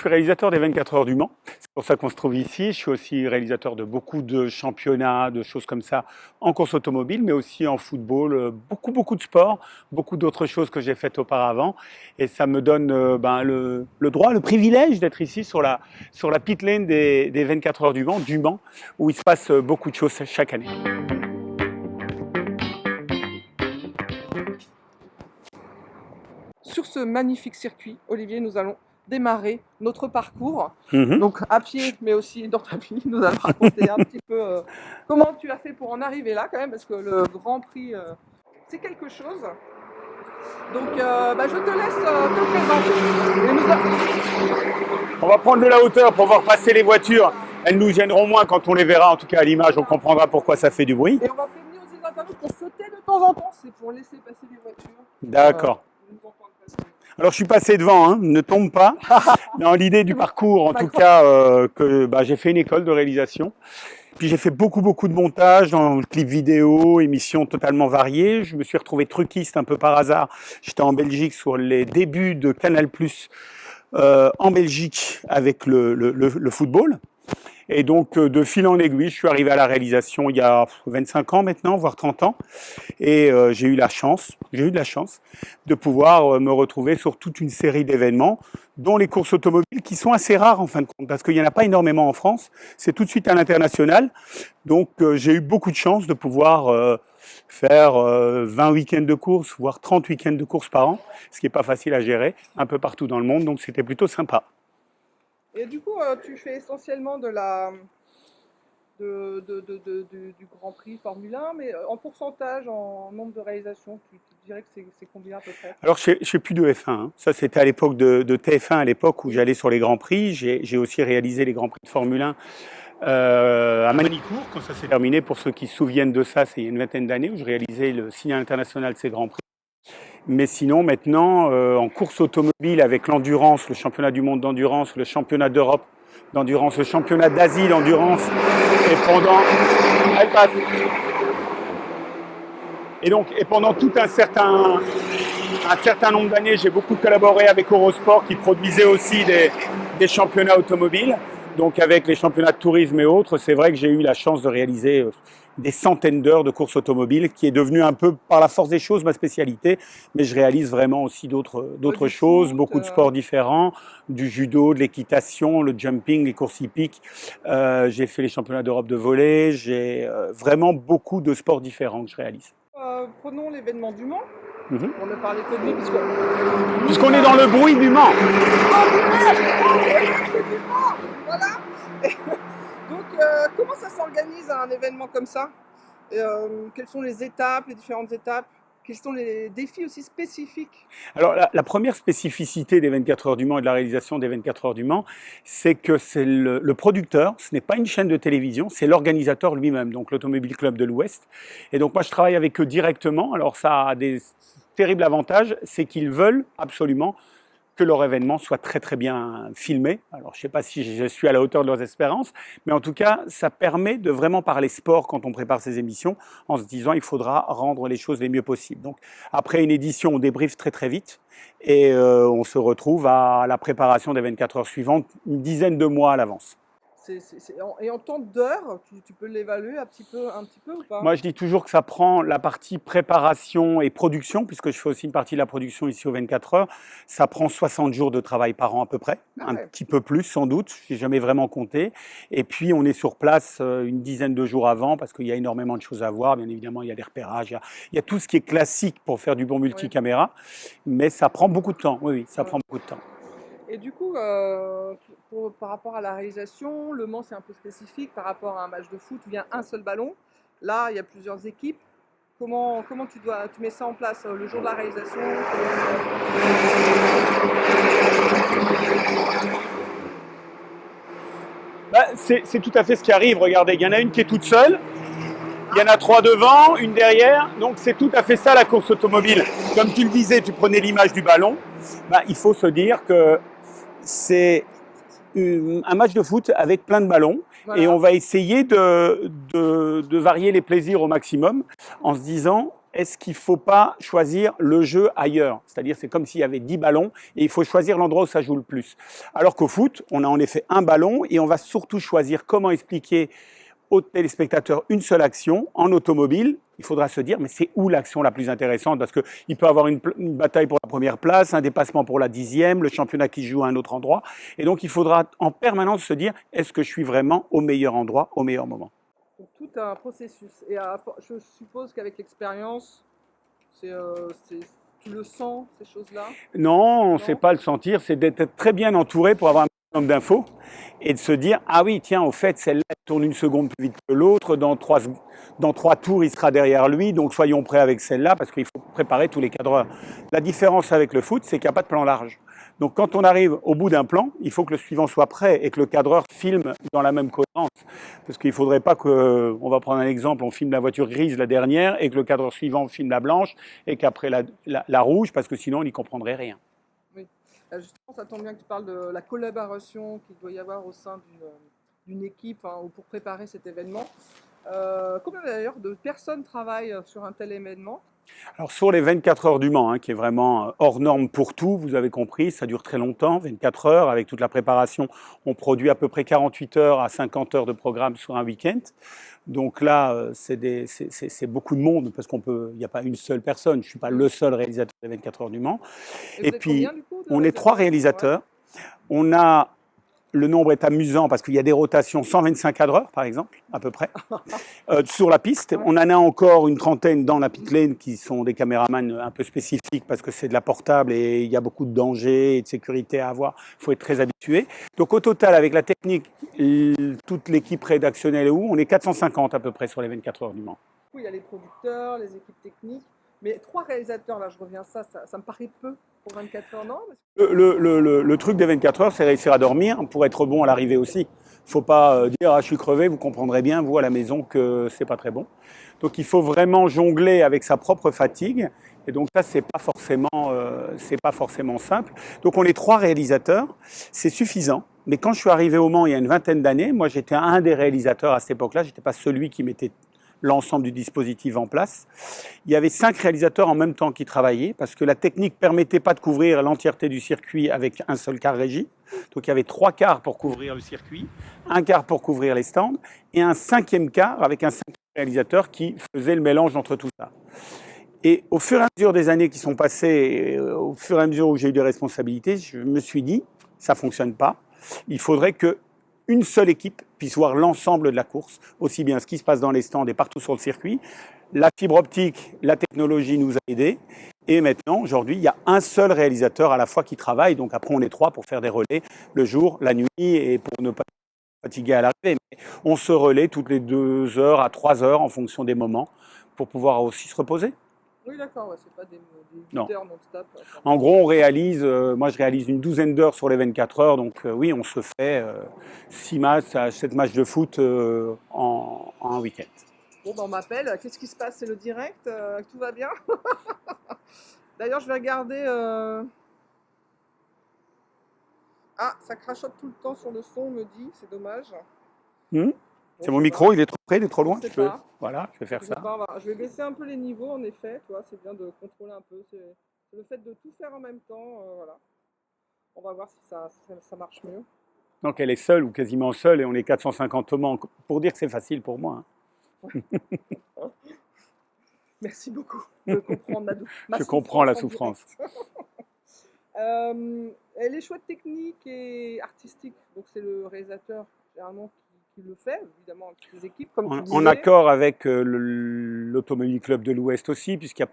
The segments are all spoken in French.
suis réalisateur des 24 heures du Mans. C'est pour ça qu'on se trouve ici. Je suis aussi réalisateur de beaucoup de championnats, de choses comme ça en course automobile, mais aussi en football, beaucoup de sports, beaucoup d'autres choses que j'ai faites auparavant. Et ça me donne le droit, le privilège d'être ici sur la pit lane des 24 heures du Mans, où il se passe beaucoup de choses chaque année. Sur ce magnifique circuit, Olivier, nous allons démarrer notre parcours. Mhm. Donc à pied, mais aussi dans ta vie, nous allons raconter un petit peu comment tu as fait pour en arriver là quand même, parce que le Grand Prix, c'est quelque chose. Donc je te laisse te présenter. Et On va prendre de la hauteur pour voir passer les voitures. Elles nous gêneront moins quand on les verra, en tout cas à l'image, on comprendra pourquoi ça fait du bruit. Et on va prévenir aussi les internautes pour sauter de temps en temps, c'est pour laisser passer les voitures. D'accord. Alors je suis passé devant, hein, ne tombe pas. Dans l'idée du parcours, en tout cas, j'ai fait une école de réalisation. Puis j'ai fait beaucoup de montage, dans clips vidéo, émissions totalement variées. Je me suis retrouvé truquiste un peu par hasard. J'étais en Belgique sur les débuts de Canal+, en Belgique avec le football. Et donc, de fil en aiguille, je suis arrivé à la réalisation il y a 25 ans maintenant, voire 30 ans. Et j'ai eu de la chance de pouvoir me retrouver sur toute une série d'événements, dont les courses automobiles, qui sont assez rares en fin de compte, parce qu'il n'y en a pas énormément en France. C'est tout de suite à l'international. Donc, j'ai eu beaucoup de chance de pouvoir faire 20 week-ends de courses, voire 30 week-ends de courses par an, ce qui n'est pas facile à gérer, un peu partout dans le monde. Donc, c'était plutôt sympa. Et du coup, tu fais essentiellement du Grand Prix Formule 1, mais en pourcentage, en nombre de réalisations, tu dirais que c'est combien à peu près? Alors, je fais plus de F1. Hein. Ça, c'était à l'époque de TF1, à l'époque où j'allais sur les Grands Prix. J'ai aussi réalisé les Grands Prix de Formule 1 à Manicourt, quand ça s'est terminé. Pour ceux qui se souviennent de ça, c'est il y a une vingtaine d'années où je réalisais le signal international de ces Grands Prix. Mais sinon, maintenant, en course automobile avec l'endurance, le championnat du monde d'endurance, le championnat d'Europe d'endurance, le championnat d'Asie d'endurance, et pendant... Elle passe. Et pendant tout un certain nombre d'années, j'ai beaucoup collaboré avec Eurosport qui produisait aussi des championnats automobiles. Donc avec les championnats de tourisme et autres, c'est vrai que j'ai eu la chance de réaliser des centaines d'heures de course automobile, qui est devenue un peu, par la force des choses, ma spécialité. Mais je réalise vraiment aussi d'autres choses, beaucoup de sports différents, du judo, de l'équitation, le jumping, les courses hippiques. J'ai fait les championnats d'Europe de volley. J'ai vraiment beaucoup de sports différents que je réalise. Prenons l'événement du Mans. Mm-hmm. On ne parlait que de lui, puisqu'on est dans le bruit du Mans. Voilà. Donc, comment ça s'organise un événement comme ça? Quelles sont les étapes, les différentes étapes? Quels sont les défis aussi spécifiques? Alors, la première spécificité des 24 heures du Mans et de la réalisation des 24 heures du Mans, c'est que c'est le producteur, ce n'est pas une chaîne de télévision, c'est l'organisateur lui-même, donc l'Automobile Club de l'Ouest. Et donc, moi, je travaille avec eux directement. Alors, ça a des terribles avantages, c'est qu'ils veulent absolument que leur événement soit très bien filmé. Alors, je ne sais pas si je suis à la hauteur de leurs espérances, mais en tout cas, ça permet de vraiment parler sport quand on prépare ces émissions, en se disant il faudra rendre les choses les mieux possibles. Donc, après une édition, on débriefe très vite, et on se retrouve à la préparation des 24 heures suivantes, une dizaine de mois à l'avance. Et en temps d'heures, tu peux l'évaluer un petit peu ou pas? Moi, je dis toujours que ça prend la partie préparation et production, puisque je fais aussi une partie de la production ici aux 24 heures. Ça prend 60 jours de travail par an à peu près, un petit peu plus sans doute, je n'ai jamais vraiment compté. Et puis, on est sur place une dizaine de jours avant, parce qu'il y a énormément de choses à voir. Bien évidemment, il y a des repérages, il y a tout ce qui est classique pour faire du bon multicaméra, mais ça prend beaucoup de temps. Oui, ça prend beaucoup de temps. Et du coup, par rapport à la réalisation, Le Mans c'est un peu spécifique par rapport à un match de foot où il y a un seul ballon. Là, il y a plusieurs équipes. Comment tu mets ça en place le jour de la réalisation? C'est tout à fait ce qui arrive. Regardez, il y en a une qui est toute seule. Il y en a 3 devant, une derrière. Donc c'est tout à fait ça la course automobile. Comme tu le disais, tu prenais l'image du ballon. Il faut se dire que c'est un match de foot avec plein de ballons. Voilà. Et on va essayer de varier les plaisirs au maximum en se disant, est-ce qu'il ne faut pas choisir le jeu ailleurs? C'est-à-dire, c'est comme s'il y avait 10 ballons et il faut choisir l'endroit où ça joue le plus. Alors qu'au foot, on a en effet un ballon et on va surtout choisir comment expliquer aux téléspectateurs une seule action. En automobile, il faudra se dire, mais c'est où l'action la plus intéressante? Parce qu'il peut avoir une bataille pour la première place, un dépassement pour la 10e, le championnat qui se joue à un autre endroit. Et donc, il faudra en permanence se dire, est-ce que je suis vraiment au meilleur endroit, au meilleur moment? Donc, tout un processus. Et je suppose qu'avec l'expérience, tu le sens, ces choses-là? Non, Non. c'est pas le sentir, c'est d'être très bien entouré pour avoir un maximum d'infos et de se dire, ah oui, tiens, au fait, celle-là tourne une seconde plus vite que l'autre, dans trois tours, il sera derrière lui, donc soyons prêts avec celle-là, parce qu'il faut préparer tous les cadreurs. La différence avec le foot, c'est qu'il n'y a pas de plan large. Donc quand on arrive au bout d'un plan, il faut que le suivant soit prêt et que le cadreur filme dans la même cohérence. Parce qu'il ne faudrait pas que, on va prendre un exemple, on filme la voiture grise la dernière et que le cadreur suivant filme la blanche et qu'après la rouge, parce que sinon on n'y comprendrait rien. Oui. Justement, ça tombe bien que tu parles de la collaboration qu'il doit y avoir au sein d'une équipe, hein, pour préparer cet événement. Combien d'ailleurs de personnes travaillent sur un tel événement? Alors sur les 24 heures du Mans, hein, qui est vraiment hors norme pour tout, vous avez compris, ça dure très longtemps, 24 heures, avec toute la préparation, on produit à peu près 48 heures à 50 heures de programme sur un week-end. Donc là, c'est beaucoup de monde, parce qu'il n'y a pas une seule personne, je ne suis pas le seul réalisateur des 24 heures du Mans. Et Et puis, combien, du coup, on est 3 réalisateurs. Ouais. On a le nombre est amusant parce qu'il y a des rotations, 125 cadreurs par exemple, à peu près, sur la piste. Ouais. On en a encore une trentaine dans la pit lane qui sont des caméramans un peu spécifiques parce que c'est de la portable et il y a beaucoup de dangers et de sécurité à avoir. Il faut être très habitué. Donc au total, avec la technique, toute l'équipe rédactionnelle, on est 450 à peu près sur les 24 heures du Mans. Il y a les producteurs, les équipes techniques. Mais 3 réalisateurs, là je reviens à ça me paraît peu pour 24 heures, non? Le truc des 24 heures, c'est réussir à dormir pour être bon à l'arrivée aussi. Il ne faut pas dire ah, je suis crevé, vous comprendrez bien, vous à la maison, que c'est pas très bon. Donc il faut vraiment jongler avec sa propre fatigue. Et donc ça, c'est pas forcément simple. Donc on est 3 réalisateurs, c'est suffisant. Mais quand je suis arrivé au Mans il y a une vingtaine d'années, moi j'étais un des réalisateurs à cette époque-là, je n'étais pas celui qui mettait l'ensemble du dispositif en place. Il y avait 5 réalisateurs en même temps qui travaillaient parce que la technique ne permettait pas de couvrir l'entièreté du circuit avec un seul quart régie. Donc il y avait 3 quarts pour couvrir le circuit, un quart pour couvrir les stands et un 5e quart avec un 5e réalisateur qui faisait le mélange entre tout ça. Et au fur et à mesure des années qui sont passées, au fur et à mesure où j'ai eu des responsabilités, je me suis dit, ça ne fonctionne pas. Il faudrait qu'une seule équipe puisse voir l'ensemble de la course, aussi bien ce qui se passe dans les stands et partout sur le circuit. La fibre optique, la technologie nous a aidés. Et maintenant, aujourd'hui, il y a un seul réalisateur à la fois qui travaille. Donc après, on est 3 pour faire des relais le jour, la nuit et pour ne pas fatiguer à l'arrivée. Mais on se relaie toutes les 2 heures à 3 heures en fonction des moments pour pouvoir aussi se reposer. Oui, d'accord, ouais, c'est pas des 8 heures non-stop. En gros, moi je réalise une douzaine d'heures sur les 24 heures, donc oui, on se fait 6 matchs à 7 matchs de foot en un week-end. Bon, on m'appelle, qu'est-ce qui se passe? C'est le direct? Tout va bien? D'ailleurs, je vais regarder... Ah, ça crachote tout le temps sur le son, on me dit, c'est dommage. C'est mon micro, il est trop près, il est trop loin. Voilà, je vais faire ça. Je vais baisser un peu les niveaux, en effet. C'est bien de contrôler un peu. C'est le fait de tout faire en même temps. Voilà. On va voir si ça marche mieux. Donc elle est seule ou quasiment seule et on est 450 au Mans. Pour dire que c'est facile pour moi. Hein. Merci beaucoup de comprendre ma Je comprends la souffrance. Les choix techniques et artistiques, donc c'est le réalisateur généralement qui le fait, évidemment avec les équipes, comme tu disais. En accord avec l'Automobile Club de l'Ouest aussi, puisqu'il y a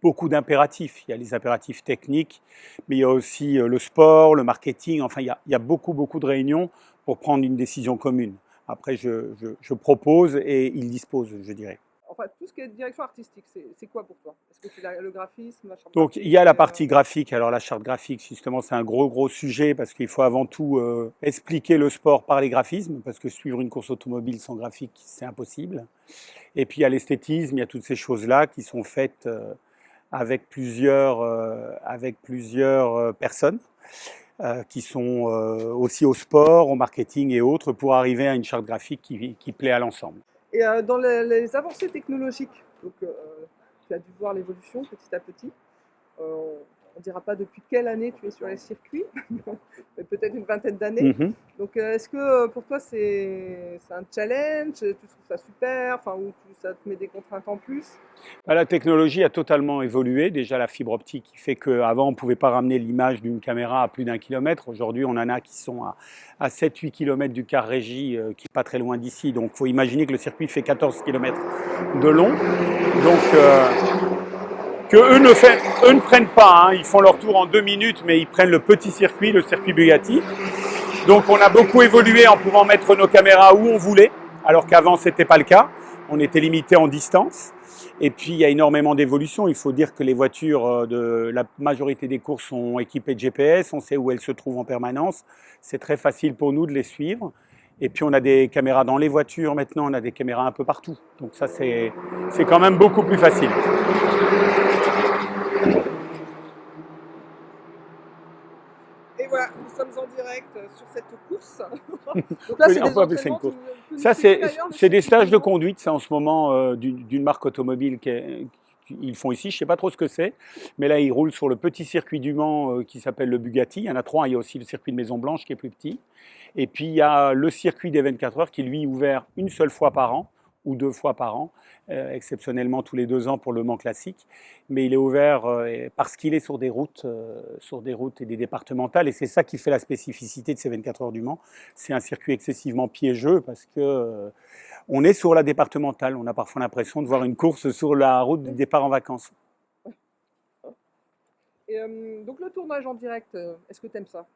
beaucoup d'impératifs. Il y a les impératifs techniques, mais il y a aussi le sport, le marketing. Enfin, il y a beaucoup de réunions pour prendre une décision commune. Après, je propose et il dispose, je dirais. Enfin, tout ce qui est direction artistique, c'est quoi pour toi? Est-ce que c'est le graphisme, la charte Donc, graphique, il y a la partie graphique. Alors, la charte graphique, justement, c'est un gros sujet parce qu'il faut avant tout expliquer le sport par les graphismes, parce que suivre une course automobile sans graphique, c'est impossible. Et puis, il y a l'esthétisme, il y a toutes ces choses-là qui sont faites avec plusieurs personnes qui sont aussi au sport, au marketing et autres, pour arriver à une charte graphique qui plaît à l'ensemble. Et dans les avancées technologiques, donc, tu as dû voir l'évolution petit à petit. On ne dira pas depuis quelle année tu es sur les circuits, mais peut-être une vingtaine d'années. Donc, est-ce que pour toi, c'est un challenge? Tu trouves ça super? Enfin, ou ça te met des contraintes en plus? La technologie a totalement évolué. Déjà, la fibre optique qui fait qu'avant, on ne pouvait pas ramener l'image d'une caméra à plus d'1 kilomètre. Aujourd'hui, on en a qui sont à 7-8 kilomètres du quart régie, qui n'est pas très loin d'ici. Donc, il faut imaginer que le circuit fait 14 kilomètres de long. Donc, eux ne prennent pas, hein. Ils font leur tour en 2 minutes, mais ils prennent le petit circuit, le circuit Bugatti. Donc on a beaucoup évolué en pouvant mettre nos caméras où on voulait, alors qu'avant ce n'était pas le cas. On était limité en distance. Et puis il y a énormément d'évolutions. Il faut dire que les voitures de la majorité des courses sont équipées de GPS, on sait où elles se trouvent en permanence. C'est très facile pour nous de les suivre. Et puis on a des caméras dans les voitures maintenant, on a des caméras un peu partout. Donc ça c'est quand même beaucoup plus facile. Et voilà, nous sommes en direct sur cette course. Donc là, c'est on peut appeler ça une course. Ça, c'est des stages de conduite, c'est en ce moment d'une marque automobile qu'ils font ici. Je ne sais pas trop ce que c'est, mais là, ils roulent sur le petit circuit du Mans qui s'appelle le Bugatti. Il y en a 3, il y a aussi le circuit de Maison Blanche qui est plus petit. Et puis, il y a le circuit des 24 heures qui, lui, est ouvert une seule fois par an ou 2 fois par an, exceptionnellement tous les 2 ans pour le Mans classique. Mais il est ouvert parce qu'il est sur des routes et des départementales. Et c'est ça qui fait la spécificité de ces 24 heures du Mans. C'est un circuit excessivement piégeux parce que on est sur la départementale. On a parfois l'impression de voir une course sur la route du départ en vacances. Et donc le tournage en direct, est-ce que tu aimes ça?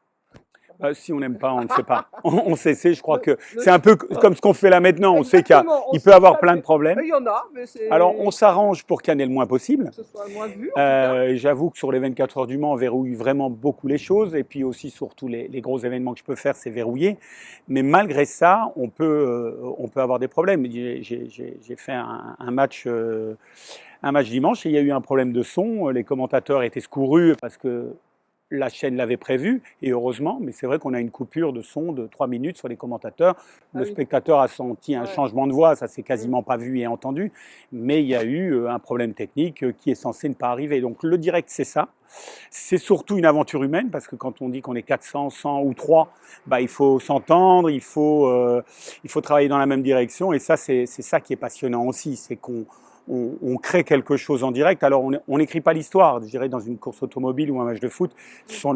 Si on n'aime pas, on ne sait pas. On sait, je crois que c'est un peu comme ce qu'on fait là maintenant. On sait qu'il peut y avoir plein de problèmes. Il y en a, mais c'est... Alors, on s'arrange pour qu'il y en ait le moins possible. Que ce soit moins vu, j'avoue que sur les 24 heures du Mans, on verrouille vraiment beaucoup les choses. Et puis aussi, sur tous les gros événements que je peux faire, c'est verrouillé. Mais malgré ça, on peut avoir des problèmes. J'ai fait un match dimanche et il y a eu un problème de son. Les commentateurs étaient secourus parce que la chaîne l'avait prévu, et heureusement, mais c'est vrai qu'on a une coupure de son de 3 minutes sur les commentateurs. Le spectateur a senti un changement de voix, ça s'est quasiment pas vu et entendu, mais il y a eu un problème technique qui est censé ne pas arriver. Donc le direct, c'est ça. C'est surtout une aventure humaine, parce que quand on dit qu'on est 400, 100 ou 3, il faut s'entendre, il faut travailler dans la même direction, et ça, c'est ça qui est passionnant aussi, c'est qu'on crée quelque chose en direct. Alors, on n'écrit pas l'histoire, je dirais, dans une course automobile ou un match de foot. Ce sont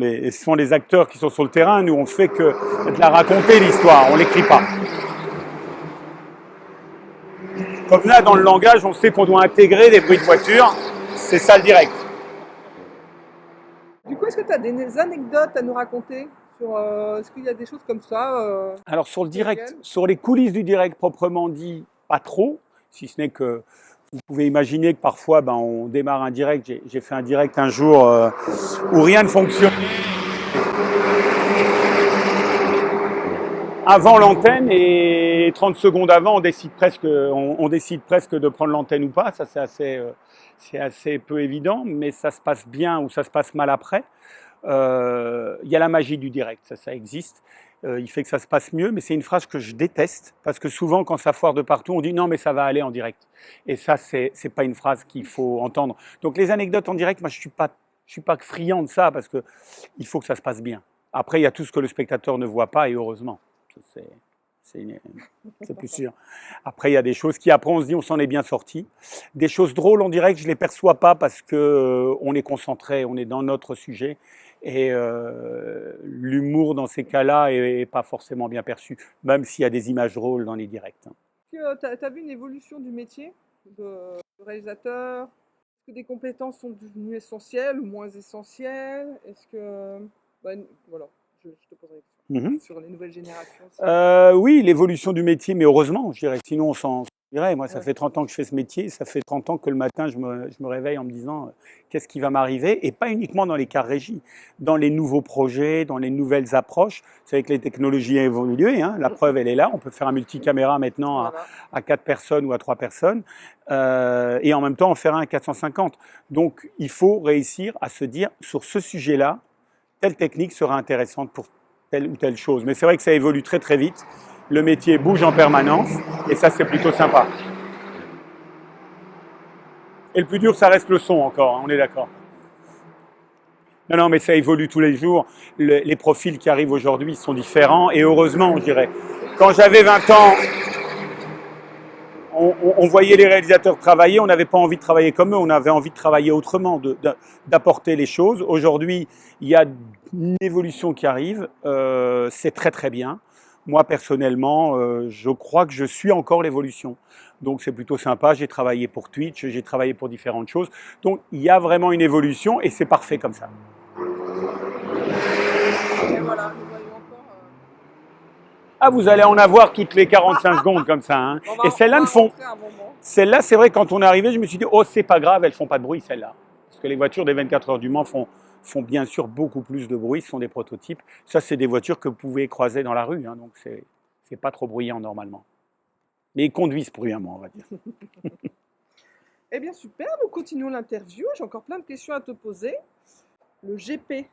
les acteurs qui sont sur le terrain. Nous, on fait que de la raconter, l'histoire. On l'écrit pas. Comme là, dans le langage, on sait qu'on doit intégrer des bruits de voiture. C'est ça, le direct. Du coup, est-ce que tu as des anecdotes à nous raconter sur, est-ce qu'il y a des choses comme ça Alors, sur le direct, sur les coulisses du direct proprement dit, pas trop, si ce n'est que vous pouvez imaginer que parfois, on démarre un direct. J'ai fait un direct un jour où rien ne fonctionnait. Avant l'antenne, et 30 secondes avant, on décide presque de prendre l'antenne ou pas. Ça, c'est assez peu évident, mais ça se passe bien ou ça se passe mal après. Il y a la magie du direct, ça existe. Il fait que ça se passe mieux, mais c'est une phrase que je déteste, parce que souvent, quand ça foire de partout, on dit non, mais ça va aller en direct. Et ça, c'est pas une phrase qu'il faut entendre. Donc les anecdotes en direct, moi, je suis pas friand de ça, parce que il faut que ça se passe bien. Après, il y a tout ce que le spectateur ne voit pas, et heureusement, c'est plus sûr. Après, il y a des choses qui, après, on se dit, on s'en est bien sorti. Des choses drôles en direct, je les perçois pas, parce que on est concentré, on est dans notre sujet. Et l'humour dans ces cas-là n'est pas forcément bien perçu, même s'il y a des images drôles dans les directs. Tu as vu une évolution du métier de réalisateur? Est-ce que des compétences sont devenues essentielles ou moins essentielles? Est-ce que... voilà, je te poserai des questions sur les nouvelles générations. Oui, l'évolution du métier, mais heureusement, je dirais, sinon on s'en dirait. Moi, ça fait 30 ans que je fais ce métier, ça fait 30 ans que le matin, je me réveille en me disant qu'est-ce qui va m'arriver, et pas uniquement dans les cars régie, dans les nouveaux projets, dans les nouvelles approches. Vous savez que les technologies ont évolué, hein, la preuve, elle est là. On peut faire un multicaméra maintenant à 4 personnes ou à 3 personnes, et en même temps en faire un à 450. Donc, il faut réussir à se dire, sur ce sujet-là, telle technique sera intéressante pour telle ou telle chose. Mais c'est vrai que ça évolue très très vite. Le métier bouge en permanence et ça, c'est plutôt sympa. Et le plus dur, ça reste le son encore, hein, on est d'accord. Non, non, mais ça évolue tous les jours. Les profils qui arrivent aujourd'hui sont différents, et heureusement, je dirais. Quand j'avais 20 ans, on voyait les réalisateurs travailler, on n'avait pas envie de travailler comme eux, on avait envie de travailler autrement, d'apporter les choses. Aujourd'hui, il y a une évolution qui arrive, c'est très très bien. Moi, personnellement, je crois que je suis encore l'évolution. Donc, c'est plutôt sympa. J'ai travaillé pour Twitch, j'ai travaillé pour différentes choses. Donc, il y a vraiment une évolution et c'est parfait comme ça. Et voilà, nous voyons encore. Ah, vous allez en avoir toutes les 45 secondes comme ça. Hein. Et celles-là ne font... Celles-là, c'est vrai, quand on est arrivé, je me suis dit, oh, c'est pas grave, elles font pas de bruit, celles-là. Parce que les voitures des 24 heures du Mans font bien sûr beaucoup plus de bruit, ce sont des prototypes. Ça, c'est des voitures que vous pouvez croiser dans la rue, hein, donc c'est pas trop bruyant normalement. Mais ils conduisent bruyamment, on va dire. Eh bien, super, nous continuons l'interview. J'ai encore plein de questions à te poser. Le GP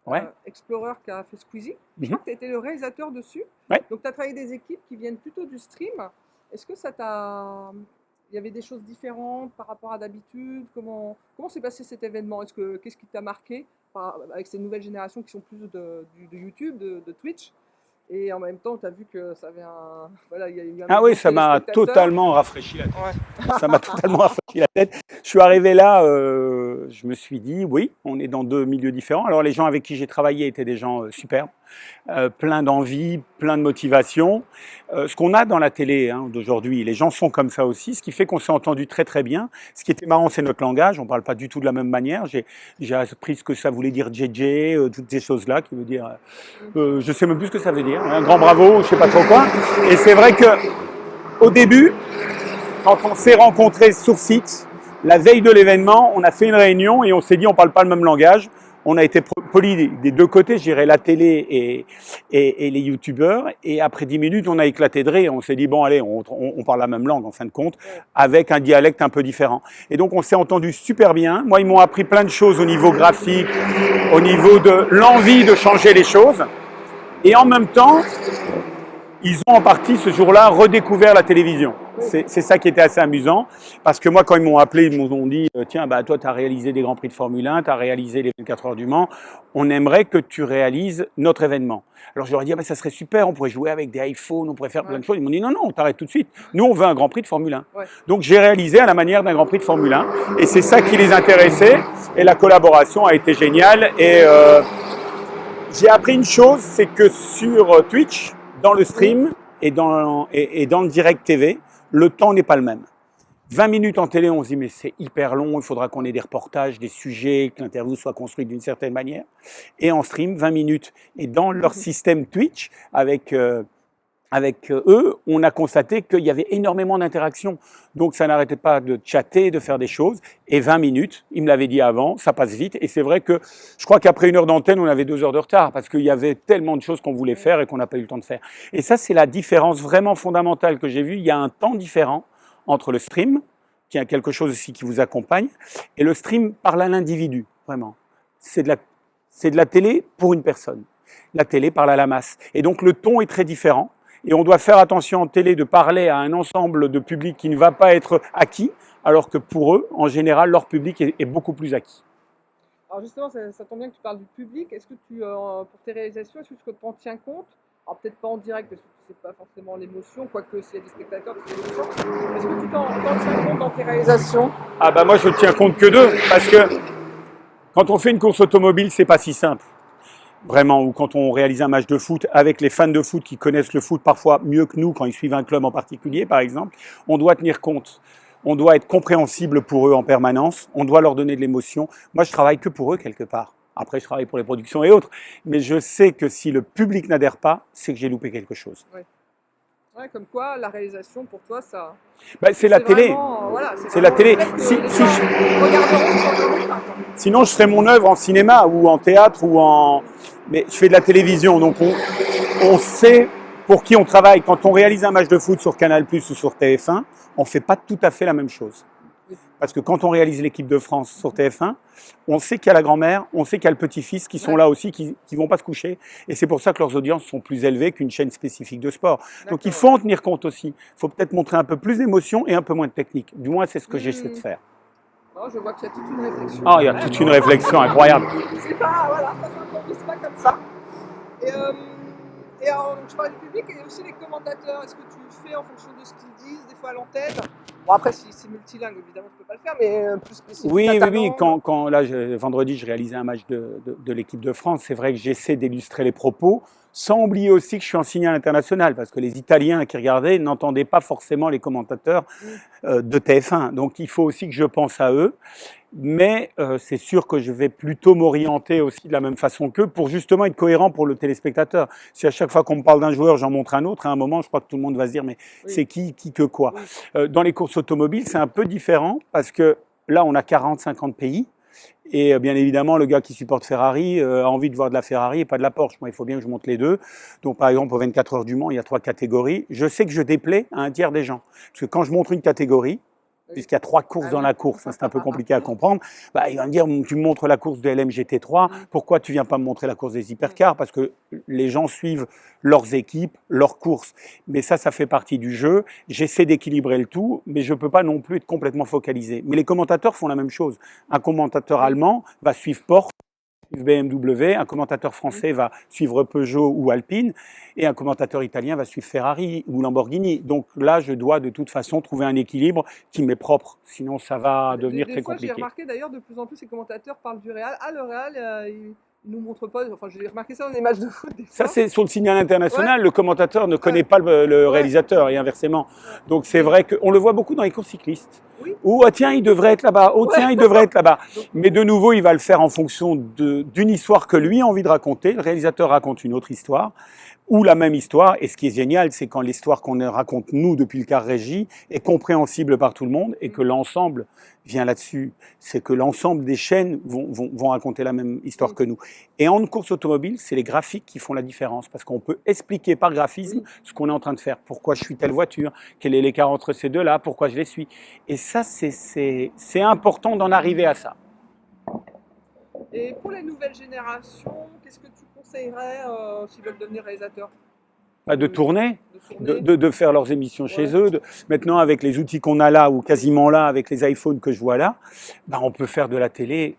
Ouais. Explorer qu'a fait Squeezie, je crois que tu as été le réalisateur dessus. Ouais. Donc, tu as travaillé avec des équipes qui viennent plutôt du stream. Est-ce que ça t'a... Il y avait des choses différentes par rapport à d'habitude? Comment s'est passé cet événement? Qu'est-ce qui t'a marqué avec ces nouvelles générations qui sont plus de YouTube, de Twitch? Et en même temps, tu as vu que ça avait un... Voilà, il y a eu un... Ah oui, ça m'a totalement rafraîchi la tête. Ouais. Ça m'a totalement rafraîchi la tête. Je suis arrivé là, je me suis dit, oui, on est dans deux milieux différents. Alors les gens avec qui j'ai travaillé étaient des gens superbes, plein d'envie, plein de motivation. Ce qu'on a dans la télé hein, d'aujourd'hui, les gens sont comme ça aussi, ce qui fait qu'on s'est entendu très très bien. Ce qui était marrant, c'est notre langage, on ne parle pas du tout de la même manière. J'ai appris ce que ça voulait dire JJ, toutes ces choses-là, qui veut dire... je ne sais même plus ce que ça veut dire, un grand bravo, je ne sais pas trop quoi. Et c'est vrai qu'au début, quand on s'est rencontrés sur site, la veille de l'événement, on a fait une réunion et on s'est dit on ne parle pas le même langage. On a été polis des deux côtés, je dirais la télé et les youtubeurs. Et après 10 minutes, on a éclaté de rire. On s'est dit, bon, allez, on parle la même langue en fin de compte, avec un dialecte un peu différent. Et donc, on s'est entendu super bien. Moi, ils m'ont appris plein de choses au niveau graphique, au niveau de l'envie de changer les choses. Et en même temps, ils ont en partie ce jour-là redécouvert la télévision. C'est ça qui était assez amusant, parce que moi, quand ils m'ont appelé, ils m'ont dit « Tiens, bah, toi, tu as réalisé des Grands Prix de Formule 1, tu as réalisé les 24 heures du Mans, on aimerait que tu réalises notre événement. » Alors, je leur ai dit ah, « Ça serait super, on pourrait jouer avec des iPhones, on pourrait faire plein de choses. » Ils m'ont dit « Non, non, on t'arrête tout de suite. Nous, on veut un Grand Prix de Formule 1. » Donc, j'ai réalisé à la manière d'un Grand Prix de Formule 1, et c'est ça qui les intéressait, et la collaboration a été géniale. Et j'ai appris une chose, c'est que sur Twitch, dans le stream et dans le direct TV, le temps n'est pas le même. 20 minutes en télé, on se dit mais c'est hyper long, il faudra qu'on ait des reportages, des sujets, que l'interview soit construite d'une certaine manière. Et en stream, 20 minutes. Et dans leur système Twitch, avec eux, on a constaté qu'il y avait énormément d'interactions. Donc ça n'arrêtait pas de chatter, de faire des choses. Et 20 minutes, ils me l'avaient dit avant, ça passe vite. Et c'est vrai que je crois qu'après 1 heure d'antenne, on avait 2 heures de retard parce qu'il y avait tellement de choses qu'on voulait faire et qu'on n'a pas eu le temps de faire. Et ça, c'est la différence vraiment fondamentale que j'ai vue. Il y a un temps différent entre le stream, qui a quelque chose aussi qui vous accompagne, et le stream parle à l'individu, vraiment. C'est de la télé pour une personne. La télé parle à la masse. Et donc le ton est très différent. Et on doit faire attention en télé de parler à un ensemble de public qui ne va pas être acquis, alors que pour eux, en général, leur public est beaucoup plus acquis. Alors justement, ça tombe bien que tu parles du public. Est-ce que pour tes réalisations, est-ce que tu en tiens compte? Alors peut-être pas en direct, parce que c'est pas forcément l'émotion, quoique s'il y a des spectateurs, c'est l'émotion. Est-ce que tu t'en tiens compte dans tes réalisations? Ah bah moi, je ne tiens compte que d'eux, parce que quand on fait une course automobile, c'est pas si simple. Vraiment, ou quand on réalise un match de foot avec les fans de foot qui connaissent le foot parfois mieux que nous quand ils suivent un club en particulier, par exemple, on doit tenir compte. On doit être compréhensible pour eux en permanence. On doit leur donner de l'émotion. Moi, je travaille que pour eux quelque part. Après, je travaille pour les productions et autres. Mais je sais que si le public n'adhère pas, c'est que j'ai loupé quelque chose. Oui. Ouais, comme quoi, la réalisation, pour toi, ça... Ben, c'est la télé. Voilà, c'est la télé. Sinon, je ferais mon œuvre en cinéma ou en théâtre ou en... Mais je fais de la télévision, donc on sait pour qui on travaille. Quand on réalise un match de foot sur Canal+ ou sur TF1, on ne fait pas tout à fait la même chose. Parce que quand on réalise l'équipe de France sur TF1, on sait qu'il y a la grand-mère, on sait qu'il y a le petit-fils qui sont là aussi, qui ne vont pas se coucher. Et c'est pour ça que leurs audiences sont plus élevées qu'une chaîne spécifique de sport. Donc il faut en tenir compte aussi. Il faut peut-être montrer un peu plus d'émotion et un peu moins de technique. Du moins, c'est ce que j'essaie de faire. Non, je vois qu'il y a toute une réflexion. Ah, il y a toute une réflexion incroyable. C'est pas, voilà, ça s'improvise pas comme ça. Et, alors, donc, je parlais du public et aussi les commentateurs. Est-ce que tu le fais en fonction de ce qu'ils disent, des fois à l'antenne? Bon, après, si c'est multilingue, évidemment, tu peux pas le faire, mais plus spécifique. Oui, à oui, ta oui. langue. Quand là, vendredi, je réalisais un match de l'équipe de France. C'est vrai que j'essaie d'illustrer les propos, sans oublier aussi que je suis en signal international, parce que les Italiens qui regardaient n'entendaient pas forcément les commentateurs de TF1. Donc, il faut aussi que je pense à eux. Mais c'est sûr que je vais plutôt m'orienter aussi de la même façon qu'eux pour justement être cohérent pour le téléspectateur. Si à chaque fois qu'on me parle d'un joueur, j'en montre un autre, à un moment, je crois que tout le monde va se dire mais c'est qui que quoi. Dans les courses automobiles, c'est un peu différent parce que là, on a 40-50 pays. Et bien évidemment, le gars qui supporte Ferrari a envie de voir de la Ferrari et pas de la Porsche. Moi, il faut bien que je monte les deux. Donc, par exemple, aux 24 heures du Mans, il y a 3 catégories. Je sais que je déplais à un tiers des gens. Parce que quand je montre une catégorie, puisqu'il y a 3 courses dans la course, hein, c'est un peu compliqué à comprendre, bah, il va me dire, tu me montres la course de LMGT3, pourquoi tu viens pas me montrer la course des hypercars? Parce que les gens suivent leurs équipes, leurs courses. Mais ça fait partie du jeu. J'essaie d'équilibrer le tout, mais je peux pas non plus être complètement focalisé. Mais les commentateurs font la même chose. Un commentateur allemand va suivre Porsche, BMW, un commentateur français va suivre Peugeot ou Alpine, et un commentateur italien va suivre Ferrari ou Lamborghini. Donc là, je dois de toute façon trouver un équilibre qui m'est propre, sinon ça va devenir très compliqué. J'ai remarqué d'ailleurs de plus en plus ces commentateurs parlent du Real. Ah, le Real, il nous montre pas, enfin j'ai remarqué ça dans les matchs de foot des fois. Ça c'est sur le signal international, le commentateur ne connaît pas le réalisateur et inversement. Donc c'est vrai qu'on le voit beaucoup dans les courses cyclistes. Ou ah, tiens, il devrait être là-bas, oh tiens, il devrait être là-bas. Mais de nouveau, il va le faire en fonction d'une histoire que lui a envie de raconter. Le réalisateur raconte une autre histoire, ou la même histoire. Et ce qui est génial, c'est quand l'histoire qu'on raconte nous depuis le car régie est compréhensible par tout le monde et que l'ensemble vient là-dessus. C'est que l'ensemble des chaînes vont raconter la même histoire que nous. Et en course automobile, c'est les graphiques qui font la différence parce qu'on peut expliquer par graphisme ce qu'on est en train de faire. Pourquoi je suis telle voiture, quel est l'écart entre ces deux-là, pourquoi je les suis. Et ça, c'est important d'en arriver à ça. Et pour les nouvelles générations, qu'est-ce que tu conseillerais s'ils veulent devenir réalisateurs? De tourner, de faire leurs émissions chez eux. Maintenant, avec les outils qu'on a là, ou quasiment là, avec les iPhones que je vois là, bah, on peut faire de la télé.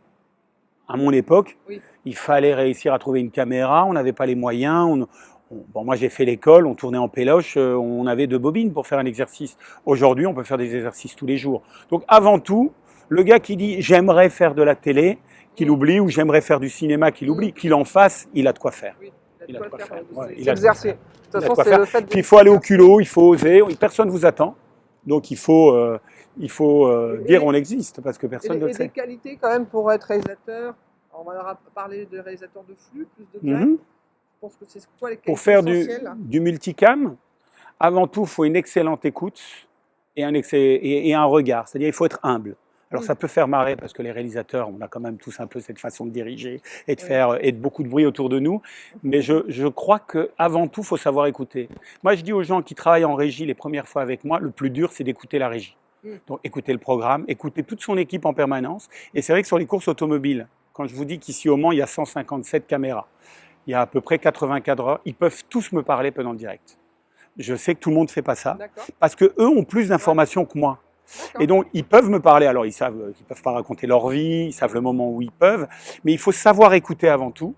À mon époque, il fallait réussir à trouver une caméra, on n'avait pas les moyens. Bon, moi, j'ai fait l'école, on tournait en péloche, on avait 2 bobines pour faire un exercice. Aujourd'hui, on peut faire des exercices tous les jours. Donc, avant tout, le gars qui dit « j'aimerais faire de la télé », qu'il oublie, ou « j'aimerais faire du cinéma », qu'il oublie, qu'il en fasse, il a de quoi faire. Il a de quoi faire. Il a exercer. De toute façon, c'est le fait de... Puis il faut aller au culot, il faut oser, personne ne vous attend. Donc il faut dire on existe, parce que personne ne le sait. Et des qualités quand même pour être réalisateur. On va parler de réalisateur de flux, plus de direct. Je pense que c'est quoi les qualités pour faire essentielles du multicam, avant tout, il faut une excellente écoute et un regard. C'est-à-dire il faut être humble. Alors ça peut faire marrer parce que les réalisateurs, on a quand même tous un peu cette façon de diriger et de faire et de beaucoup de bruit autour de nous. Mais je crois qu'avant tout, il faut savoir écouter. Moi, je dis aux gens qui travaillent en régie les premières fois avec moi, le plus dur, c'est d'écouter la régie. Donc écouter le programme, écouter toute son équipe en permanence. Et c'est vrai que sur les courses automobiles, quand je vous dis qu'ici au Mans, il y a 157 caméras, il y a à peu près 80 cadreurs, ils peuvent tous me parler pendant le direct. Je sais que tout le monde ne fait pas ça, parce qu'eux ont plus d'informations que moi. Et donc, ils peuvent me parler. Alors, ils savent qu'ils ne peuvent pas raconter leur vie, ils savent le moment où ils peuvent, mais il faut savoir écouter avant tout.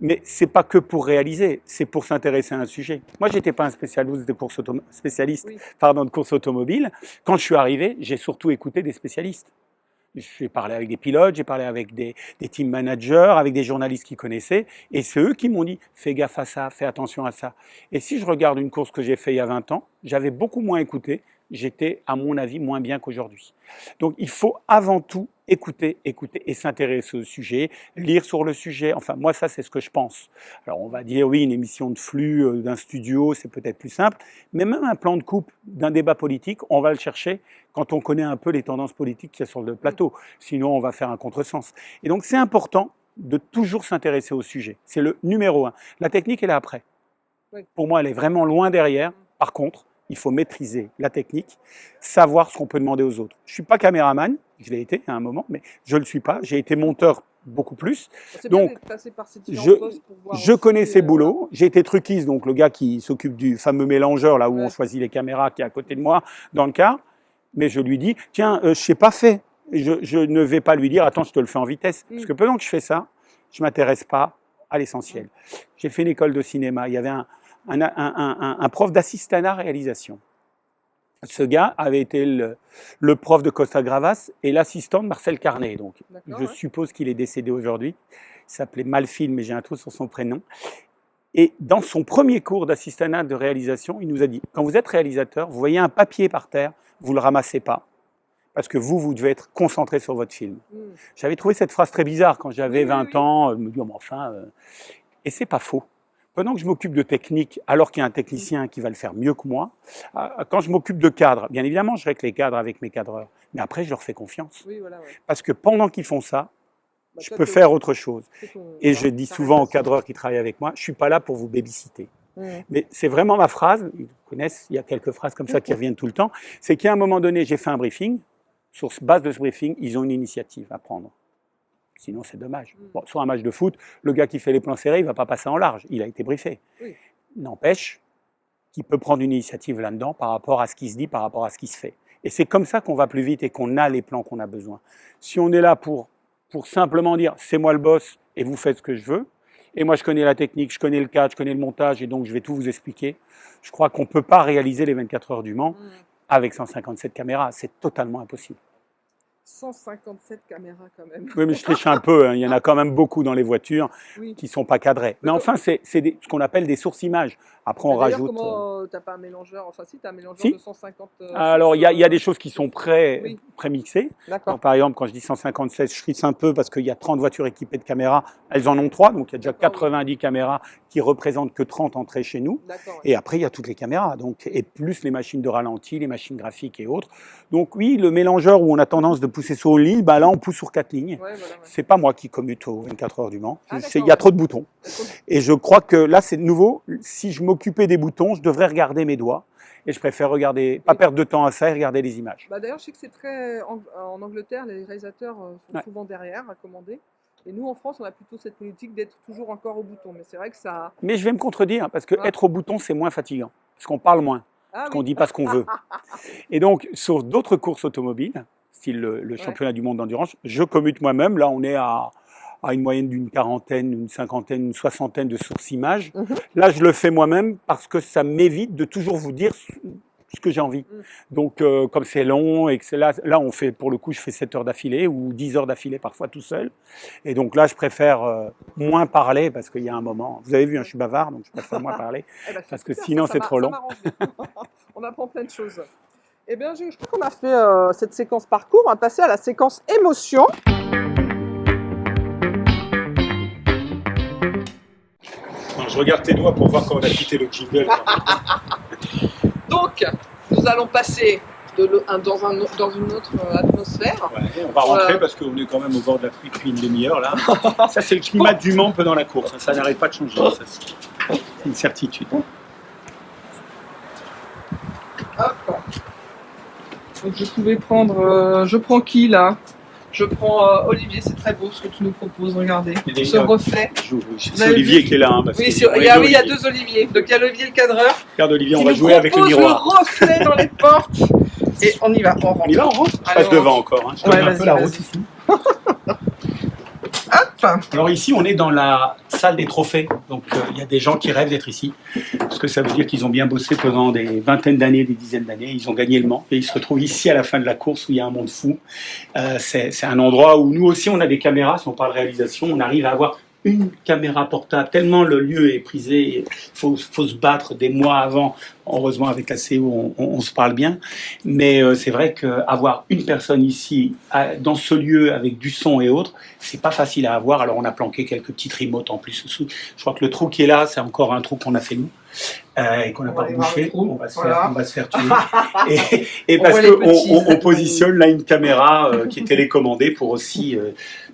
Mais ce n'est pas que pour réaliser, c'est pour s'intéresser à un sujet. Moi, je n'étais pas un spécialiste de course de course automobile. Quand je suis arrivé, j'ai surtout écouté des spécialistes. J'ai parlé avec des pilotes, j'ai parlé avec des team managers, avec des journalistes qui connaissaient, et c'est eux qui m'ont dit « fais gaffe à ça, fais attention à ça ». Et si je regarde une course que j'ai faite il y a 20 ans, j'avais beaucoup moins écouté, j'étais, à mon avis, moins bien qu'aujourd'hui. Donc il faut avant tout écouter et s'intéresser au sujet, lire sur le sujet. Enfin, moi, ça, c'est ce que je pense. Alors, on va dire, oui, une émission de flux d'un studio, c'est peut-être plus simple, mais même un plan de coupe d'un débat politique, on va le chercher quand on connaît un peu les tendances politiques qu'il y a sur le plateau. Sinon, on va faire un contresens. Et donc, c'est important de toujours s'intéresser au sujet. C'est le numéro 1. La technique, elle est après. Pour moi, elle est vraiment loin derrière. Par contre, il faut maîtriser la technique, savoir ce qu'on peut demander aux autres. Je ne suis pas caméraman, je l'ai été à un moment, mais je ne le suis pas. J'ai été monteur beaucoup plus. Donc, je connais ces boulots. J'ai été truquiste, donc le gars qui s'occupe du fameux mélangeur, là où on choisit les caméras, qui est à côté de moi, dans le car. Mais je lui dis, tiens, je ne sais pas fait. je ne vais pas lui dire « Attends, je te le fais en vitesse ». Parce que pendant que je fais ça, je ne m'intéresse pas à l'essentiel. J'ai fait une école de cinéma. Il y avait un prof d'assistanat réalisation. Ce gars avait été le prof de Costa Gravas et l'assistant de Marcel Carnet. Donc, je suppose qu'il est décédé aujourd'hui. Il s'appelait Malfil, mais j'ai un trou sur son prénom. Et dans son premier cours d'assistanat de réalisation, il nous a dit « Quand vous êtes réalisateur, vous voyez un papier par terre, vous ne le ramassez pas. Parce que vous devez être concentré sur votre film. » J'avais trouvé cette phrase très bizarre quand j'avais 20 ans. Je me dis, oh, mais enfin... Et c'est pas faux. Pendant que je m'occupe de technique, alors qu'il y a un technicien qui va le faire mieux que moi, quand je m'occupe de cadres, bien évidemment, je règle les cadres avec mes cadreurs. Mais après, je leur fais confiance. Parce que pendant qu'ils font ça, je peux faire autre chose. Et je dis souvent aux cadreurs qui travaillent avec moi, je ne suis pas là pour vous babysitter. Mais c'est vraiment ma phrase, ils connaissent, il y a quelques phrases comme ça qui reviennent tout le temps, c'est qu'à un moment donné, j'ai fait un briefing, sur base de ce briefing, ils ont une initiative à prendre. Sinon, c'est dommage. Bon, sur un match de foot, le gars qui fait les plans serrés, il ne va pas passer en large, il a été briefé. N'empêche qu'il peut prendre une initiative là-dedans par rapport à ce qui se dit, par rapport à ce qui se fait. Et c'est comme ça qu'on va plus vite et qu'on a les plans qu'on a besoin. Si on est là pour simplement dire « c'est moi le boss et vous faites ce que je veux », et moi je connais la technique, je connais le cadre, je connais le montage et donc je vais tout vous expliquer, je crois qu'on ne peut pas réaliser les 24 heures du Mans avec 157 caméras, c'est totalement impossible. 157 caméras quand même. Oui, mais je triche un peu, hein. Il y en a quand même beaucoup dans les voitures qui ne sont pas cadrées. Mais enfin, c'est ce qu'on appelle des sources images. Après, on rajoute... Comment tu n'as pas un mélangeur? Enfin, si, tu as un mélangeur de 150... Alors, il y a des choses qui sont pré-mixées. D'accord. Par exemple, quand je dis 157, je triche un peu parce qu'il y a 30 voitures équipées de caméras. Elles en ont 3, donc il y a déjà 90 caméras qui représentent que 30 entrées chez nous. Et après, il y a toutes les caméras, donc, et plus les machines de ralenti, les machines graphiques et autres. Donc oui, le mélangeur où on a tendance de pousser sur une ligne, bah là, on pousse sur 4 lignes. C'est pas moi qui commute aux 24 heures du Mans. Il y a trop de boutons. Et je crois que là, c'est nouveau. Si je m'occupais des boutons, je devrais regarder mes doigts. Et je préfère regarder, pas perdre de temps à ça et regarder les images. Bah d'ailleurs, je sais que c'est très... En Angleterre, les réalisateurs sont souvent derrière à commander. Et nous, en France, on a plutôt cette politique d'être toujours encore au bouton. Mais c'est vrai que ça... Mais je vais me contredire, parce que être au bouton, c'est moins fatigant. Parce qu'on parle moins. Parce qu'on ne dit pas ce qu'on veut. Et donc, sur d'autres courses automobiles, style le championnat du monde d'endurance, je commute moi-même. Là, on est à une moyenne d'une quarantaine, une cinquantaine, une soixantaine de sources images. Là, je le fais moi-même parce que ça m'évite de toujours vous dire ce que j'ai envie. Donc, comme c'est long et que c'est là, on fait, pour le coup, je fais 7 heures d'affilée ou 10 heures d'affilée parfois tout seul. Et donc là, je préfère moins parler parce qu'il y a un moment. Vous avez vu, hein, je suis bavard, donc je préfère moins parler parce que sinon, c'est trop long. On apprend plein de choses. Eh bien, je crois qu'on a fait cette séquence parcours. On va passer à la séquence émotion. Je regarde tes doigts pour voir quand on a quitté le jingle. Donc, nous allons passer dans une autre atmosphère. On va rentrer parce qu'on est quand même au bord de la pluie depuis une demi-heure là. Ça, c'est le climat du Mans pendant la course. Ça n'arrête pas de changer. C'est une certitude. Hop. Donc, je pouvais prendre. Je prends qui là? Je prends Olivier, c'est très beau ce que tu nous proposes, regardez, ce reflet. C'est Olivier qui est là. Hein, oui, il y a deux Olivier. Donc il y a Olivier le cadreur. Regarde Olivier, on va jouer avec le miroir. Le reflet dans les portes. Et on y va, on rentre. On y va, on rentre. Je passe devant encore. Hein. Je connais un peu la route ici. Hop. Alors ici, on est dans la salle des trophées. Donc il y a des gens qui rêvent d'être ici. Parce que ça veut dire qu'ils ont bien bossé pendant des vingtaines d'années, des dizaines d'années. Ils ont gagné le Mans. Et ils se retrouvent ici à la fin de la course où il y a un monde fou. C'est un endroit où nous aussi, on a des caméras. Si on parle réalisation, on arrive à avoir une caméra portable, tellement le lieu est prisé, il faut se battre des mois avant. Heureusement, avec la CO, on se parle bien. Mais c'est vrai qu'avoir une personne ici, dans ce lieu, avec du son et autres, c'est pas facile à avoir. Alors, on a planqué quelques petites remotes en plus. Je crois que le trou qui est là, c'est encore un trou qu'on a fait nous. Et qu'on n'a pas bouché, on va se faire tuer. Et parce qu'on positionne là une caméra qui est télécommandée pour aussi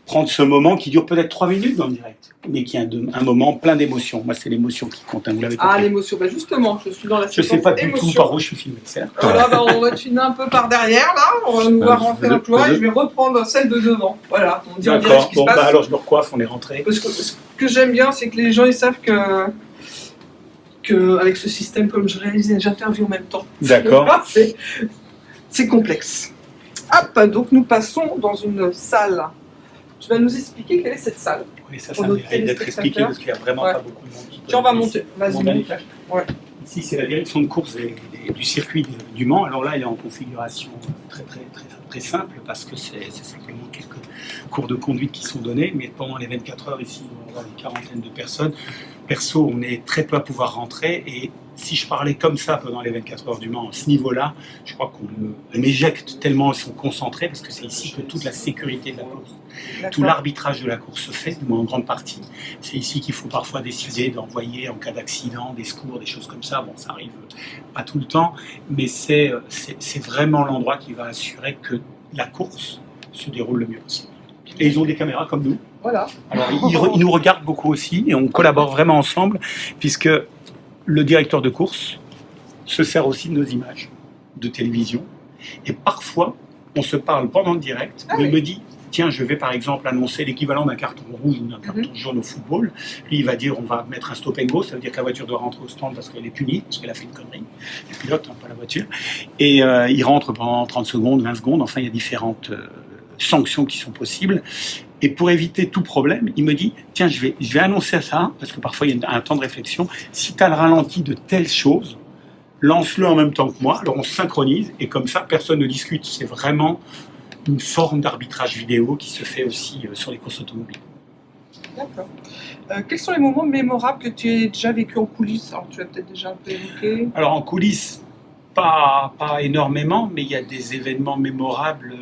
prendre ce moment qui dure peut-être 3 minutes dans le direct, mais qui est un moment plein d'émotions. Moi, c'est l'émotion qui compte, hein, vous l'avez compris. Ah, l'émotion, bah justement, je suis dans la séquence émotion. Je sais pas du tout par où je suis filmé. Voilà, bah, on va te filmer un peu par derrière, là, on va nous voir rentrer dans le couloir et je vais reprendre celle de devant. Voilà, on dit en direct ce qui se passe. Bah alors je me recoiffe, on est rentré. Parce que ce que j'aime bien, c'est que les gens, ils savent avec ce système, comme je réalise, j'interviewe en même temps. D'accord. C'est complexe. Hop, donc nous passons dans une salle. Tu vas nous expliquer quelle est cette salle. Oui, ça mérite d'être expliqué parce qu'il n'y a vraiment pas beaucoup de monde qui on va monter, vas-y, monte. Ouais. Ici, c'est la direction de course du circuit du Mans. Alors là, il est en configuration très simple parce que c'est simplement quelques cours de conduite qui sont donnés. Mais pendant les 24 heures, ici, on va avoir une quarantaine de personnes. Perso, on est très peu à pouvoir rentrer. Et si je parlais comme ça pendant les 24 heures du Mans, à ce niveau-là, je crois qu'on m'éjecte tellement ils sont concentrés parce que c'est ici que toute la sécurité de la course, tout l'arbitrage de la course se fait, du moins en grande partie. C'est ici qu'il faut parfois décider d'envoyer en cas d'accident, des secours, des choses comme ça. Bon, ça arrive pas tout le temps, mais c'est vraiment l'endroit qui va assurer que la course se déroule le mieux possible. Et ils ont des caméras comme nous. Voilà. Alors, ils nous regardent beaucoup aussi et on collabore vraiment ensemble puisque le directeur de course se sert aussi de nos images de télévision. Et parfois, on se parle pendant le direct où il me dit tiens, je vais par exemple annoncer l'équivalent d'un carton rouge ou d'un carton jaune au football. Lui, il va dire on va mettre un stop and go, ça veut dire que la voiture doit rentrer au stand parce qu'elle est punie, parce qu'elle a fait une connerie. Le pilote, pas la voiture. Et il rentre pendant 30 secondes, 20 secondes, enfin il y a différentes sanctions qui sont possibles. Et pour éviter tout problème, il me dit tiens, je vais annoncer ça, parce que parfois il y a un temps de réflexion. Si tu as le ralenti de telles choses, lance-le en même temps que moi. Alors on se synchronise et comme ça, personne ne discute. C'est vraiment une forme d'arbitrage vidéo qui se fait aussi sur les courses automobiles. D'accord. Quels sont les moments mémorables que tu as déjà vécu en coulisses? Alors tu as peut-être déjà un peu évoqué. Alors en coulisses, pas énormément, mais il y a des événements mémorables.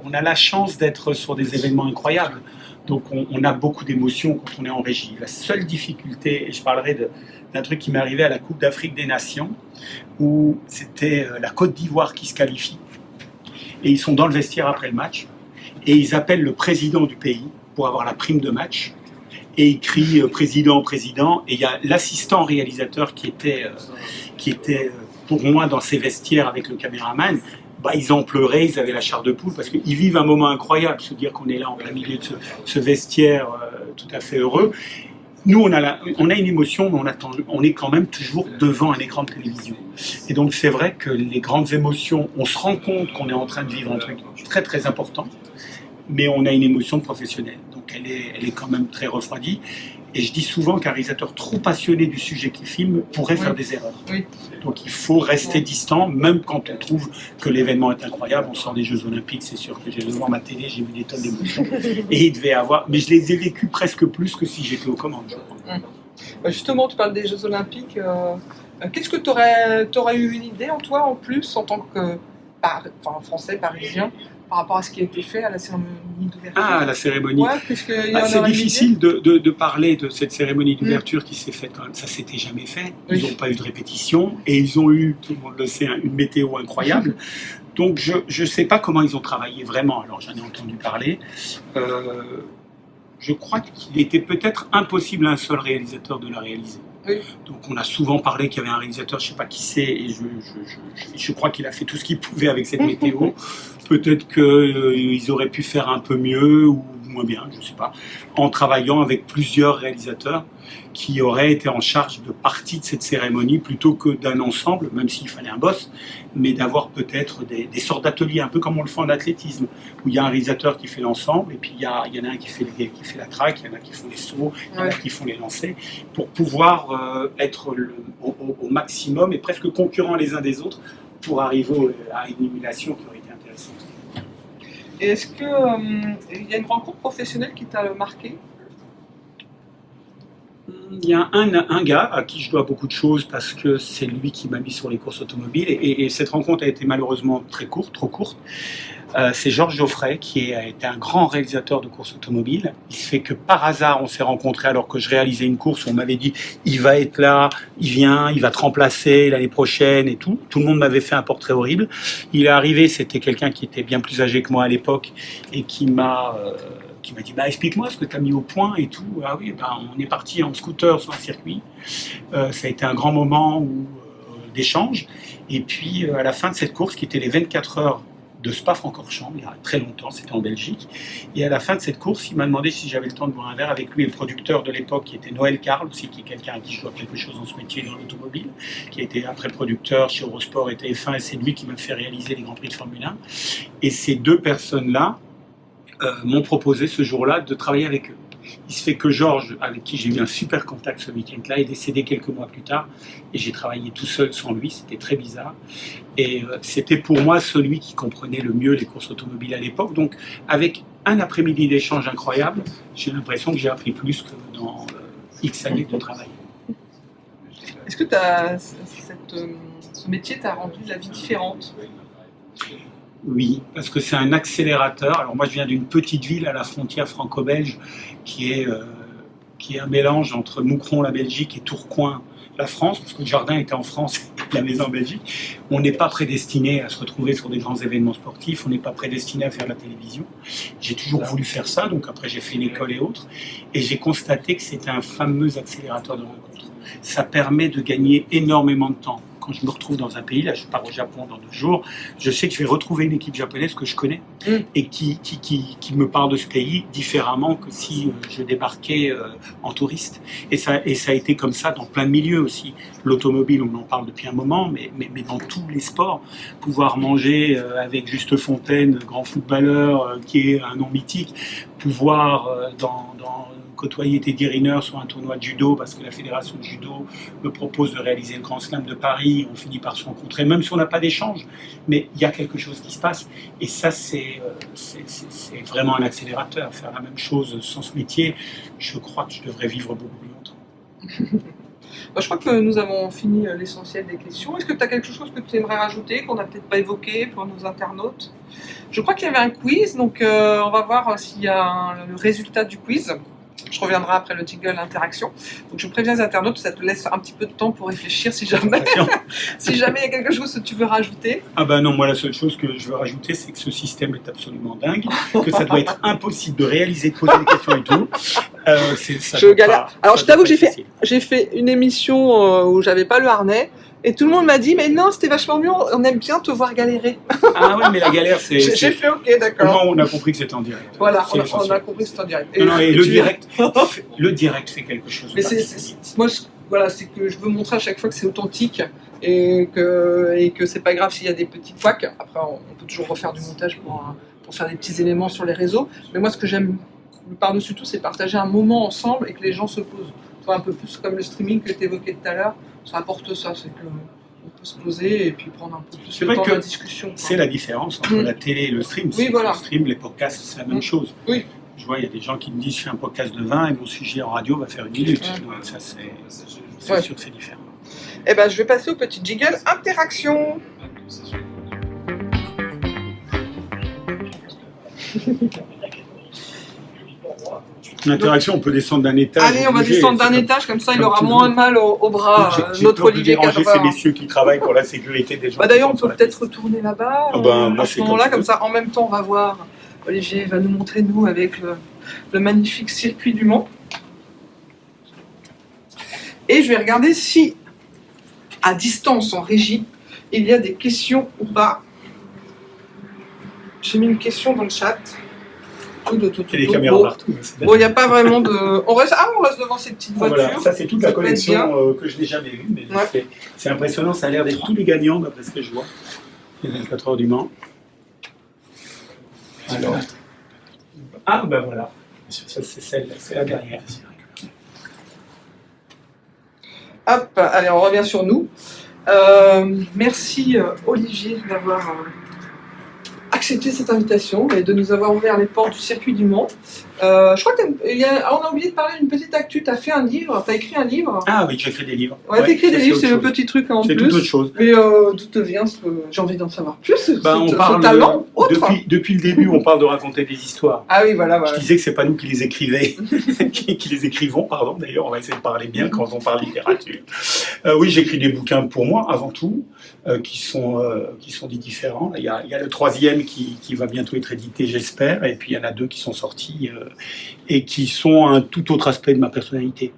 On a la chance d'être sur des événements incroyables. Donc on a beaucoup d'émotions quand on est en régie. La seule difficulté, et je parlerai d'un truc qui m'est arrivé à la Coupe d'Afrique des Nations, où c'était la Côte d'Ivoire qui se qualifie. Et ils sont dans le vestiaire après le match. Et ils appellent le président du pays pour avoir la prime de match. Et ils crient président, président. Et il y a l'assistant réalisateur qui était pour moi dans ces vestiaires avec le caméraman. Bah, ils ont pleuré, ils avaient la chair de poule parce qu'ils vivent un moment incroyable. Se dire qu'on est là en plein milieu de ce vestiaire tout à fait heureux. Nous, on a une émotion, mais on est quand même toujours devant un écran de télévision. Et donc, c'est vrai que les grandes émotions, on se rend compte qu'on est en train de vivre un truc très, très important, mais on a une émotion de professionnel. Donc, elle est quand même très refroidie. Et je dis souvent qu'un réalisateur trop passionné du sujet qu'il filme pourrait faire des erreurs. Oui. Donc il faut rester distant, même quand on trouve que l'événement est incroyable. On sort des Jeux Olympiques, c'est sûr que j'ai devant ma télé, j'ai vu des tonnes d'émotions. Et il devait avoir... Mais je les ai vécues presque plus que si j'étais aux commandes, je crois. Justement, tu parles des Jeux Olympiques. Qu'est-ce que tu aurais eu une idée en toi, en plus, en tant que Français, Parisien, par rapport à ce qui a été fait à la cérémonie d'ouverture? Ah, la cérémonie. Ouais, c'est difficile de parler de cette cérémonie d'ouverture qui s'est faite quand même. Ça s'était jamais fait. Ils n'ont pas eu de répétition et ils ont eu, tout le monde le sait, une météo incroyable. Donc je ne sais pas comment ils ont travaillé vraiment. Alors j'en ai entendu parler. Je crois qu'il était peut-être impossible à un seul réalisateur de la réaliser. Oui. Donc on a souvent parlé qu'il y avait un réalisateur, je ne sais pas qui c'est, et je crois qu'il a fait tout ce qu'il pouvait avec cette météo. Peut-être qu'ils auraient pu faire un peu mieux ou moins bien, je ne sais pas, en travaillant avec plusieurs réalisateurs qui auraient été en charge de partie de cette cérémonie plutôt que d'un ensemble, même s'il fallait un boss, mais d'avoir peut-être des sortes d'ateliers, un peu comme on le fait en athlétisme, où il y a un réalisateur qui fait l'ensemble, et puis il y en a un qui fait la track, il y en a qui font les sauts, il y en a qui font les lancers, pour pouvoir être au maximum et presque concurrents les uns des autres pour arriver à une émulation qui aurait été intéressante. Et est-ce qu'il y a une rencontre professionnelle qui t'a marqué? Il y a un gars à qui je dois beaucoup de choses parce que c'est lui qui m'a mis sur les courses automobiles et cette rencontre a été malheureusement trop courte. C'est Georges Geoffrey qui a été un grand réalisateur de courses automobiles. Il se fait que par hasard on s'est rencontrés alors que je réalisais une course où on m'avait dit il va être là, il vient, il va te remplacer l'année prochaine et tout. Tout le monde m'avait fait un portrait horrible. Il est arrivé, c'était quelqu'un qui était bien plus âgé que moi à l'époque et qui m'a dit explique-moi ce que tu as mis au point et tout. Ah oui, on est parti en scooter sur un circuit. Ça a été un grand moment d'échange. Et puis à la fin de cette course qui était les 24 heures de Spa-Francorchamps, il y a très longtemps, c'était en Belgique. Et à la fin de cette course, il m'a demandé si j'avais le temps de boire un verre avec lui et le producteur de l'époque, qui était Noël Carl, aussi, qui est quelqu'un à qui je dois quelque chose dans ce métier dans l'automobile, qui a été après producteur chez Eurosport et TF1, et c'est lui qui m'a fait réaliser les Grands Prix de Formule 1. Et ces deux personnes-là m'ont proposé ce jour-là de travailler avec eux. Il se fait que Georges, avec qui j'ai eu un super contact ce week-end-là, est décédé quelques mois plus tard et j'ai travaillé tout seul sans lui, c'était très bizarre. Et c'était pour moi celui qui comprenait le mieux les courses automobiles à l'époque. Donc avec un après-midi d'échange incroyable, j'ai l'impression que j'ai appris plus que dans X années de travail. Est-ce que ce métier t'a rendu la vie différente? Oui, parce que c'est un accélérateur. Alors moi, je viens d'une petite ville à la frontière franco-belge qui est un mélange entre Moucron, la Belgique, et Tourcoing, la France, parce que le jardin était en France et la maison en Belgique. On n'est pas prédestiné à se retrouver sur des grands événements sportifs, on n'est pas prédestiné à faire la télévision. J'ai toujours voulu faire ça, donc après j'ai fait une école et autres, et j'ai constaté que c'était un fameux accélérateur de rencontre. Ça permet de gagner énormément de temps. Quand je me retrouve dans un pays, là je pars au Japon dans 2 jours, je sais que je vais retrouver une équipe japonaise que je connais et qui me parle de ce pays différemment que si je débarquais en touriste. Et ça a été comme ça dans plein de milieux aussi. L'automobile, on en parle depuis un moment, mais dans tous les sports, pouvoir manger avec Juste Fontaine, grand footballeur qui est un nom mythique, pouvoir côtoyer Teddy Riner sur un tournoi de judo parce que la fédération de judo me propose de réaliser le Grand Slam de Paris, on finit par se rencontrer, même si on n'a pas d'échange, mais il y a quelque chose qui se passe. Et ça, c'est vraiment un accélérateur. Faire la même chose sans ce métier, je crois que je devrais vivre beaucoup plus longtemps. Je crois que nous avons fini l'essentiel des questions. Est-ce que tu as quelque chose que tu aimerais rajouter, qu'on n'a peut-être pas évoqué pour nos internautes? Je crois qu'il y avait un quiz, donc on va voir s'il y a le résultat du quiz. Je reviendrai après le jingle interaction. Donc je préviens les internautes, ça te laisse un petit peu de temps pour réfléchir si jamais il y a quelque chose que tu veux rajouter. Ah ben non, moi la seule chose que je veux rajouter, c'est que ce système est absolument dingue, que ça doit être impossible de réaliser, de poser des questions et tout. Je galère. Alors je t'avoue que j'ai fait une émission où j'avais pas le harnais. Et tout le monde m'a dit, mais non, c'était vachement mieux, on aime bien te voir galérer. Ah oui, mais la galère, c'est... J'ai fait ok, d'accord. Comment on a compris que c'était en direct? Voilà, on a compris que c'était en direct. Non, et le direct fait quelque chose. Mais moi, voilà, c'est que je veux montrer à chaque fois que c'est authentique et que c'est pas grave s'il y a des petits couacs. Après, on peut toujours refaire du montage pour faire des petits éléments sur les réseaux. Mais moi, ce que j'aime par-dessus tout, c'est partager un moment ensemble et que les gens se posent. Toi, un peu plus comme le streaming que tu évoquais tout à l'heure. Ça apporte ça, c'est qu'on peut se poser et puis prendre un peu plus de temps de discussion. C'est la différence entre la télé et le stream. Oui, voilà. Le stream, les podcasts, c'est la même chose. Oui. Je vois, il y a des gens qui me disent je fais un podcast de 20 et mon sujet en radio va faire 1 minute. Donc, ça, c'est sûr que c'est différent. Eh ben, je vais passer au petit jingle interaction. L'interaction, on peut descendre d'un étage. Allez, on va descendre d'un étage, comme ça il aura moins mal au bras, notre Olivier Cadreur. Ces messieurs qui travaillent pour la sécurité des gens. D'ailleurs, on peut peut-être retourner là-bas. À ce moment-là, comme ça, en même temps, on va voir. Olivier va nous montrer, nous, avec le magnifique circuit du Mans. Et je vais regarder si, à distance, en régie, il y a des questions ou pas. J'ai mis une question dans le chat. Il y a des caméras partout. Bon, il n'y a pas vraiment de... On reste devant ces petites voitures. Voilà. Ça, c'est toute la collection que je n'ai jamais vue. Mais c'est impressionnant, ça a l'air d'être tous les gagnants, d'après ce que je vois. Les 24 heures du Mans. Alors. Ah, ben voilà. Ça, c'est celle-là, c'est la dernière. Hop, allez, on revient sur nous. Merci Olivier d'avoir accepté cette invitation et de nous avoir ouvert les portes du circuit du Mans. Je crois qu'on a oublié de parler d'une petite actu. Tu as fait un livre, tu as écrit un livre. Ah oui, j'ai écrit des livres. Ouais, tu écrit des livres, c'est le petit truc en plus. C'est toute autre chose. Mais d'où te vient j'ai envie d'en savoir plus. On parle talent autre. Depuis le début, on parle de raconter des histoires. Ah oui, voilà. Je disais que c'est pas nous qui les écrivons, pardon. D'ailleurs, on va essayer de parler bien quand on parle littérature. Oui, j'écris des bouquins pour moi, avant tout, qui sont dits différents. Il y a le 3e qui va bientôt être édité, j'espère, et puis il y en a 2 qui sont sortis et qui sont un tout autre aspect de ma personnalité.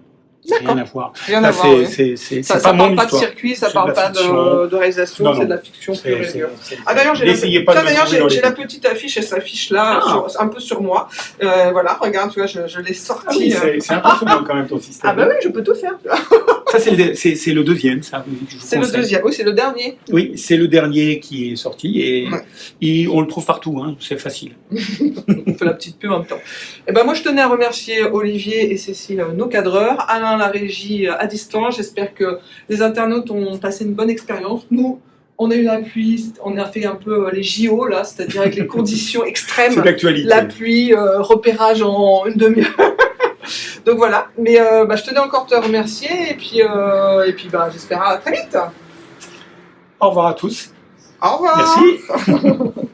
Rien à voir. Rien à Là, voir. Oui. c'est Ça pas parle mon pas de histoire. circuit, ça C'est parle de la pas fiction. de réalisation, Non, c'est de non. la fiction pure et dure. Ah Ah d'ailleurs, j'ai n'essayez la, pas tiens, de me d'ailleurs, trouver dans j'ai les la coups. petite affiche, elle s'affiche là, Ah. un peu sur moi. Voilà, regarde, tu vois, je l'ai Ah oui, sorti. c'est impressionnant quand même ton système. Ah bah oui, je peux tout faire. Ça, c'est le deuxième, ça. Oui, je vous C'est le conseille. deuxième, oui, c'est le dernier. Oui, c'est le dernier qui est sorti et, Ouais. et on le trouve partout, hein, c'est facile. On fait la petite pub en même temps. Et ben moi, je tenais à remercier Olivier et Cécile, nos cadreurs, Alain, la régie à distance. J'espère que les internautes ont passé une bonne expérience. Nous, on a eu la pluie, on a fait un peu les JO, là, c'est-à-dire avec les conditions extrêmes. C'est d'actualité. La pluie, repérage en une demi-heure. Donc voilà, mais je tenais encore à te remercier et puis j'espère à très vite. Au revoir à tous. Au revoir. Merci.